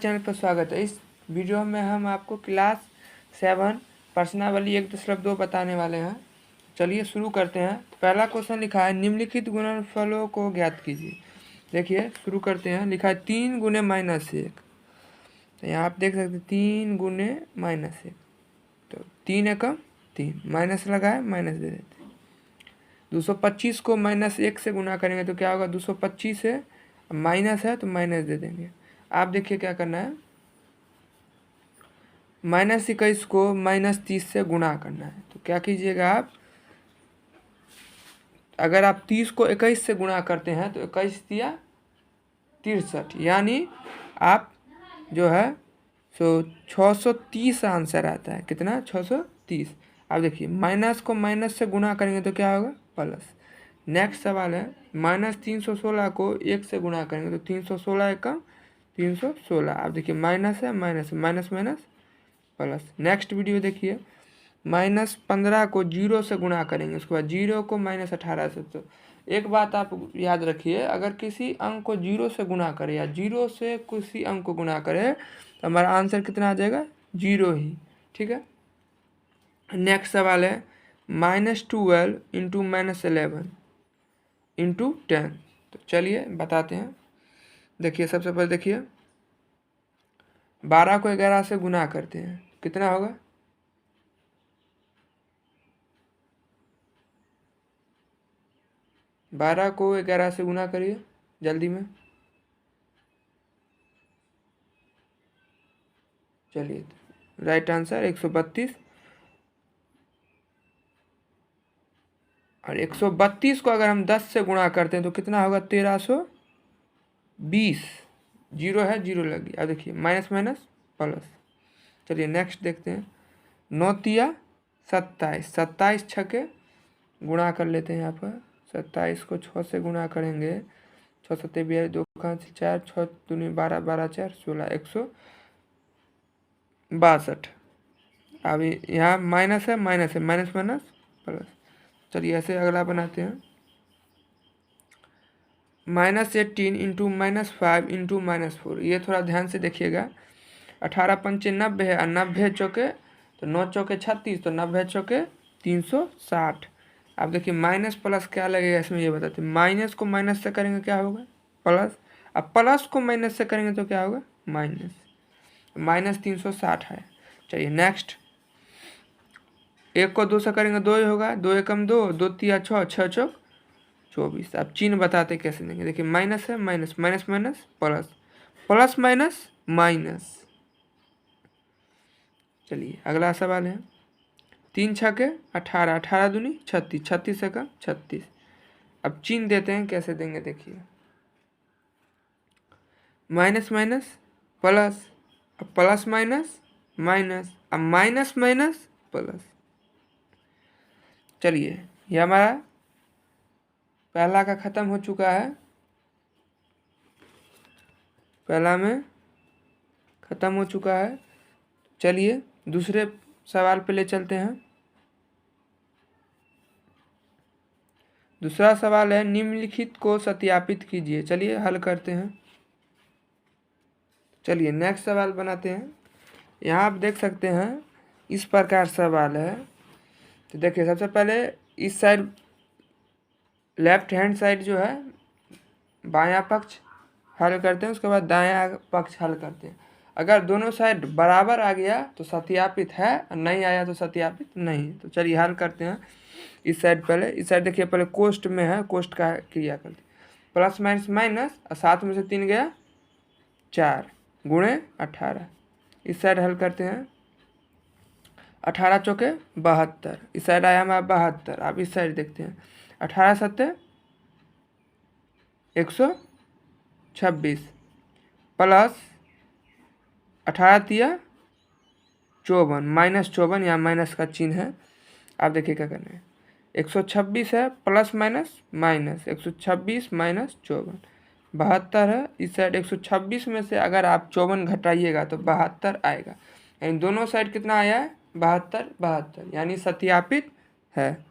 Channel पर स्वागत है। इस वीडियो में हम आपको क्लास 7 प्रश्नावली 1.2 बताने वाले हैं। चलिए शुरू करते हैं। पहला क्वेश्चन लिखा है निम्नलिखित गुणनफलों को ज्ञात कीजिए। देखिए शुरू करते हैं। लिखा है 3 गुने -1। तो यहाँ आप देख सकते हैं 3 गुने -1। तो 3 एकम 3 माइनस लगा है, माइनस दे देते हैं। 225 को -1 से गुना करेंगे तो क्या होगा, 225 है, माइनस है तो माइनस दे देंगे। आप देखिए क्या करना है, -21 को -30 से गुणा करना है। तो क्या कीजिएगा आप, अगर आप 30 को 21 से गुणा करते हैं तो 21 दिया 63, यानी आप जो है सो 630 आंसर आता है। कितना, 630। आप देखिए माइनस को माइनस से गुणा करेंगे तो क्या होगा, प्लस। नेक्स्ट सवाल है -316 को 1 से गुणा करेंगे तो 316 एकम 316। आप देखिए माइनस है, minus minus minus plus. Next video देखिए, -15 को 0 से गुणा करेंगे, उसके बाद 0 को -18 से। तो एक बात आप याद रखिए, अगर किसी अंक को 0 से गुणा करें या 0 से किसी अंक को गुणा करें तो हमारा आंसर कितना आ जाएगा, 0 ही। ठीक है। नेक्स्ट सवाल है -12 इंटू -11 इंटू 10। तो चलिए बताते हैं। देखिए सबसे पहले देखिए 12 को 11 से गुना करते हैं, कितना होगा, 12 को 11 से गुना करिए जल्दी में। चलिए राइट आंसर 132। और 132 को अगर हम 10 से गुणा करते हैं तो कितना होगा, 1320। 0 है, 0 लगी। अब देखिए माइनस माइनस प्लस। चलिए नेक्स्ट देखते हैं। 9 तिया 27, 27 छके गुणा कर लेते हैं। यहाँ पर 27 को 6 से गुणा करेंगे, 6 सत्ते 2 4, 6 दूनी 12, 12 4 16, 162। अभी यहाँ माइनस है, माइनस है, माइनस माइनस प्लस। चलिए ऐसे अगला बनाते हैं। -18 इंटू -5 इंटू -4। ये थोड़ा ध्यान से देखिएगा। 18 पंचे 90 है और 90 चौके तो 9 चौके 36, तो 90 चौके 360। अब देखिए माइनस प्लस क्या लगेगा इसमें, ये बताते हैं। माइनस को माइनस से करेंगे क्या होगा, प्लस। अब प्लस को माइनस से करेंगे तो क्या होगा, माइनस। -360 है। चलिए नेक्स्ट। 1 को 2 से करेंगे 2 ही होगा, 2 एकम 2, 2 तिया 6, 6 चौक 24। अब चिन्ह बताते कैसे देंगे। देखिए माइनस है, minus minus minus plus, plus minus minus. चलिए अगला सवाल है 3 छके 18, 18 दूनी 36, 36 एकम 36। अब चिन्ह देते हैं कैसे देंगे, देखिए माइनस माइनस प्लस, अब प्लस माइनस माइनस, अब माइनस माइनस प्लस। चलिए ये हमारा पहला का खत्म हो चुका है, पहला में खत्म हो चुका है। चलिए दूसरे सवाल पे ले चलते हैं। दूसरा सवाल है निम्नलिखित को सत्यापित कीजिए। चलिए हल करते हैं। चलिए नेक्स्ट सवाल बनाते हैं। यहाँ आप देख सकते हैं इस प्रकार सवाल है। तो देखिए सबसे पहले इस साइड लेफ्ट हैंड साइड जो है बायां पक्ष हल करते हैं, उसके बाद दायां पक्ष हल करते हैं। अगर दोनों साइड बराबर आ गया तो सत्यापित है, और नहीं आया तो सत्यापित नहीं। तो चलिए हल करते हैं। इस साइड पहले, इस साइड देखिए पहले कोष्ट में है, कोष्ट का क्रिया करते हैं। प्लस माइनस माइनस और 7 में से 3 गया 4 गुणे 18। इस साइड हल करते हैं। 18 चौके 72, इस साइड आया हमारा 72। आप इस साइड देखते हैं 18 सत्ते 126 प्लस 18 तिया 54, -54, यहाँ माइनस का चिन्ह है। आप देखिए क्या करना है। 126 है, प्लस माइनस माइनस 126 माइनस 54 72 है। इस साइड 126 में से अगर आप 54 घटाइएगा तो 72 आएगा, यानी दोनों साइड कितना आया है, 72 72, यानी सत्यापित है।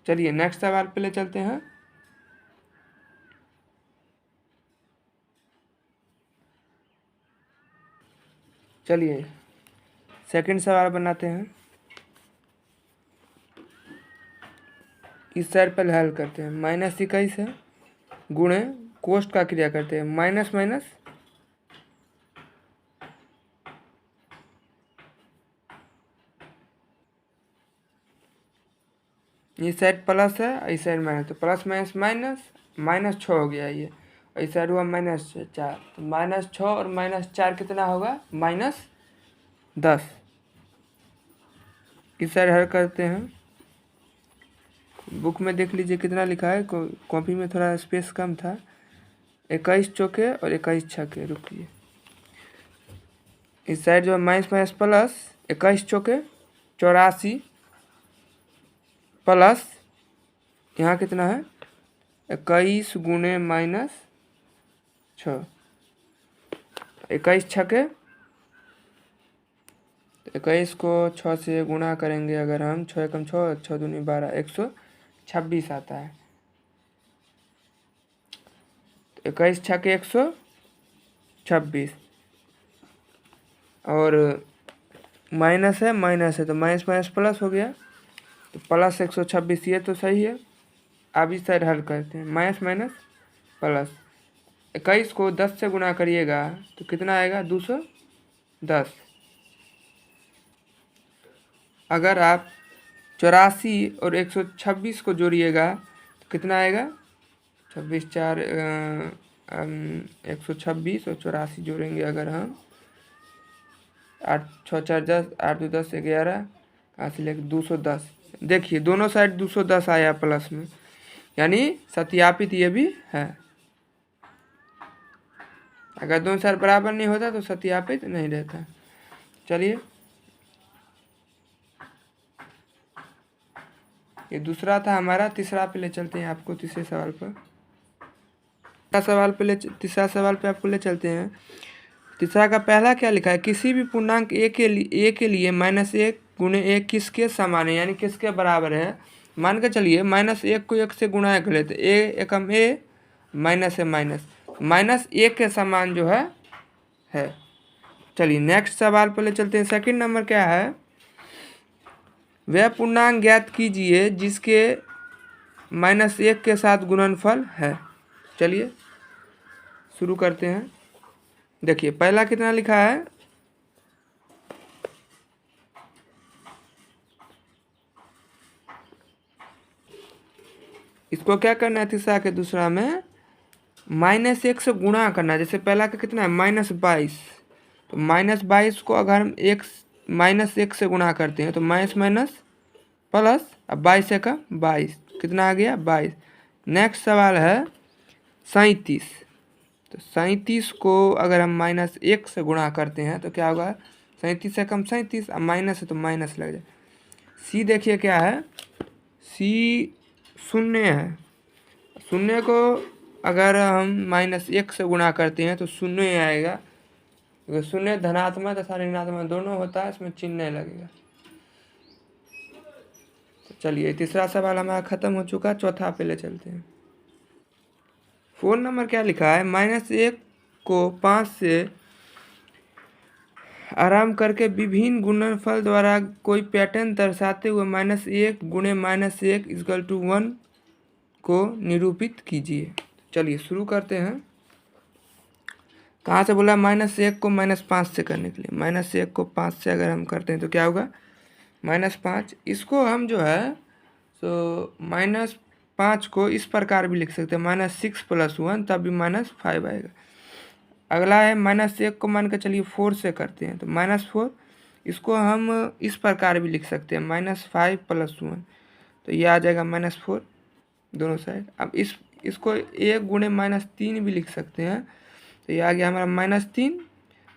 चलिए नेक्स्ट सवाल पे ले चलते हैं। चलिए सेकंड सवाल बनाते हैं। इस साइड पर हल करते हैं। -21 है गुणे कोष्ट का क्रिया करते हैं, माइनस माइनस इस साइड प्लस है, इस साइड माइनस, तो प्लस माइनस माइनस, -6 हो गया ये, इस साइड हुआ -4, तो -6 और -4 कितना होगा, -10। इस साइड हल करते हैं। बुक में देख लीजिए कितना लिखा है, कॉपी में थोड़ा स्पेस कम था। 21 चौके और 21 छक्के, रुकिए। इस साइड जो है माइनस माइनस प्लस, 21 चौके 84 प्लस यहाँ कितना है 21 गुणे -6, 21 छक्के, 21 को 6 से गुणा करेंगे अगर हम, 6 एकम 6, 6 दूनी 12, 126 आता है। 21 छक्के 126, और माइनस है तो माइनस माइनस प्लस हो गया, तो प्लस 126, ये तो सही है। अब इस साइड हल करते हैं, माइनस माइनस प्लस, 21 को 10 से गुणा करिएगा तो कितना आएगा, 210। अगर आप 84 और 126 को जोड़िएगा तो कितना आएगा, 26 4 126 और 84 जोड़ेंगे अगर हम, 8 6 4 10, 8 2 10, 11, कहाँ से लेकर 210। देखिए दोनों साइड 210 आया प्लस में, यानी सत्यापित ये भी है। अगर दोनों साइड बराबर नहीं होता तो सत्यापित नहीं रहता। चलिए ये दूसरा था हमारा, तीसरा पे ले चलते हैं आपको, तीसरे सवाल पर। तीसरा सवाल पे आपको ले चलते हैं। तीसरा का पहला क्या लिखा है, किसी भी पूर्णांक ए के लिए -1 गुणे 1 किसके समान है, यानी किसके बराबर है। मान के चलिए -1 को 1 से गुणा कर लेते, ए एकम ए, माइनस है माइनस, -1 के समान जो है। चलिए नेक्स्ट सवाल पर ले चलते हैं। सेकंड नंबर क्या है, वह पूर्णांक ज्ञात कीजिए जिसके -1 के साथ गुणनफल है। चलिए शुरू करते हैं। देखिए पहला कितना लिखा है, इसको क्या करना है, तीसरा के दूसरा में -1 से गुणा करना है। जैसे पहला का कितना है -22, तो -22 को अगर हम -1 से गुणा करते हैं तो माइनस माइनस प्लस, अब 22 से का 22, कितना आ गया 22। नेक्स्ट सवाल है 37, तो 37 को अगर हम -1 से गुणा करते हैं तो क्या होगा, 37 से कम 37, अब माइनस है तो माइनस लग जाए। सी देखिए क्या है, सी 0 है, 0 को अगर हम -1 से गुणा करते हैं तो 0 आएगा, क्योंकि 0 धनात्मक तथा ऋणात्मक दोनों होता है, इसमें चिन्ह नहीं लगेगा। तो चलिए तीसरा सवाल हमारा खत्म हो चुका, चौथा पे ले चलते हैं। 4 नंबर क्या लिखा है, -1 को 5 से आराम करके विभिन्न गुणनफल द्वारा कोई पैटर्न दर्शाते हुए -1 गुणे -1 = 1 को निरूपित कीजिए। चलिए शुरू करते हैं। कहाँ से बोला, -1 को -5 से करने के लिए। -1 को 5 से अगर हम करते हैं तो क्या होगा, -5। इसको हम जो है तो -5 को इस प्रकार भी लिख सकते हैं, -6 + 1, तब भी -5 आएगा। अगला है -1 को मान के चलिए 4 से करते हैं तो -4, इसको हम इस प्रकार भी लिख सकते हैं, -5 + 1, तो ये आ जाएगा -4 दोनों साइड। अब इसको 1 गुणे -3 भी लिख सकते हैं, तो ये आ गया हमारा -3।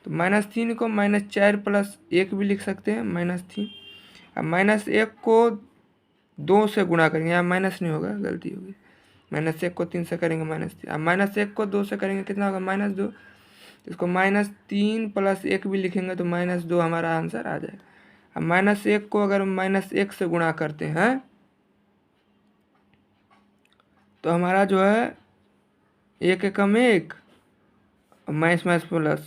तो -3 को -4 + 1 भी लिख सकते हैं, -3। अब -1 को 2 से गुणा करेंगे, यहाँ माइनस नहीं होगा, गलती होगी। -1 को 3 से करेंगे -3, अब -1 को 2 से करेंगे कितना होगा, -2। इसको -3 + 1 भी लिखेंगे तो -2 हमारा आंसर आ जाएगा। अब -1 को अगर हम -1 से गुणा करते हैं तो हमारा जो है 1 एकम 1, माइनस माइनस प्लस,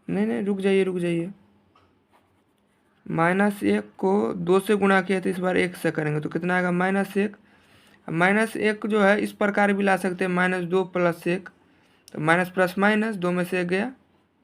नहीं नहीं, रुक जाइए रुक जाइए। -1 को 2 से गुणा किया तो इस बार 1 से करेंगे तो कितना आएगा -1। -1 जो है इस प्रकार भी ला सकते हैं, -2 + 1, तो माइनस प्लस माइनस 2 में से 1 गया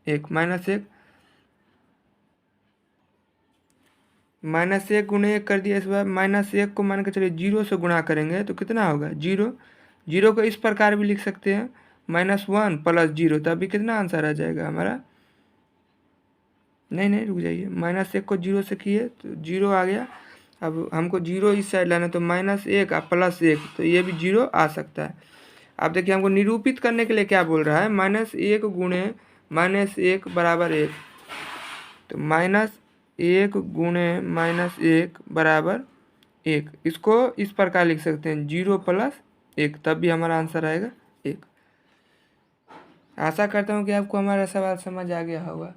1, -1 गुणे 1 कर दिया। इस बार -1 को मान के चलिए 0 से गुणा करेंगे तो कितना होगा 0। 0 को इस प्रकार भी लिख सकते हैं, -1 + 0, तभी कितना आंसर आ जाएगा हमारा। नहीं नहीं, रुक जाइए। -1 को 0 से किए तो 0 आ गया। अब हमको 0 इस साइड लाना, तो -1 और +1, तो ये भी 0 आ सकता है। अब देखिए हमको निरूपित करने के लिए क्या बोल रहा है, -1 गुणे -1 बराबर 1, तो -1 गुणे -1 बराबर 1, इसको इस प्रकार लिख सकते हैं 0 + 1, तब भी हमारा आंसर आएगा 1। आशा करता हूँ कि आपको हमारा सवाल समझ आ गया होगा।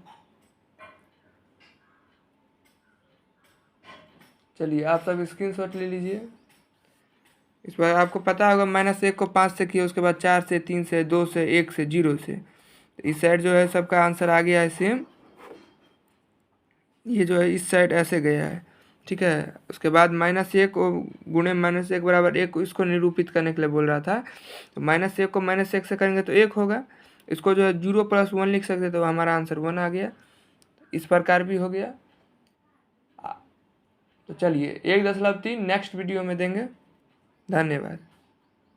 चलिए आप सब स्क्रीनशॉट ले लीजिए। इस बार आपको पता होगा -1 को 5 से किया, उसके बाद 4 से, 3 से, 2 से, 1 से, 0 से, तो इस साइड जो है सबका आंसर आ गया है सेम। ये जो है इस साइड ऐसे गया है, ठीक है। उसके बाद -1 को गुणे -1 बराबर 1 को इसको निरूपित करने के लिए बोल रहा था, तो -1 को -1 से करेंगे तो 1 होगा। इसको जो है 0 + 1 लिख सकते, तो हमारा आंसर 1 आ गया। इस प्रकार भी हो गया। तो चलिए 1.3 नेक्स्ट वीडियो में देंगे। धन्यवाद।